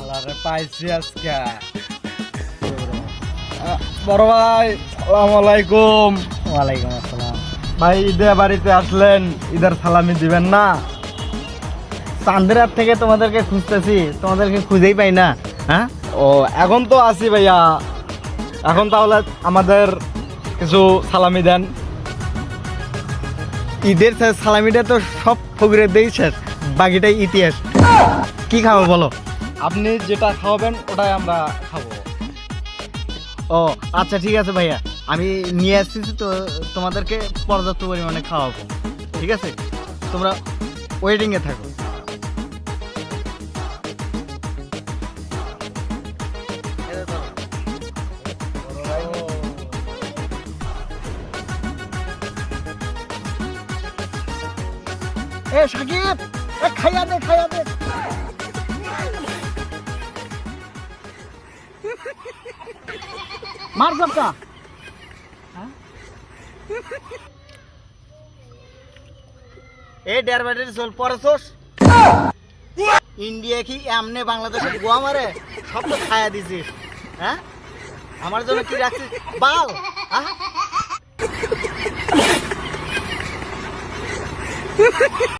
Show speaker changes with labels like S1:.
S1: শালারে পাইছি আজকে। বড় ভাই আসসালামু আলাইকুম।
S2: ওয়ালাইকুম আসসালাম।
S1: ভাই ঈদে বাড়িতে আসলেন, ঈদের সালামি দিবেন না?
S2: চাঁদের রাত থেকে তোমাদেরকে খুঁজতেছি, তোমাদেরকে খুঁজেই পাই না। হ্যাঁ,
S1: ও এখন তো আছি ভাইয়া, এখন তাহলে আমাদের কিছু সালামি দেন।
S2: ঈদের সালামিটা তো সব ফকিরের দেই শেষ, বাকিটাই ইতিহাস। কি খাবো বলো?
S1: আপনি যেটা খাওয়াবেন ওটাই আমরা খাবো।
S2: ও আচ্ছা ঠিক আছে ভাইয়া, আমি নিয়ে আসতেছি তো, তোমাদেরকে পর্যাপ্ত পরিমাণে খাওয়াবো। ঠিক আছে, তোমরা ওয়েটিংয়ে থাকো। এ সাকিব, এ খাইয়া দে, খাইয়া দে। মার জবটা। এ ডের ব্যাটারি চল পড়েছোস। ইন্ডিয়া কি এমনি বাংলাদেশে গোয়া মারে? সব তো খাইয়া দিছিস। হ্যাঁ, আমার জন্য কি রাখছিস বাল? হ্যাঁ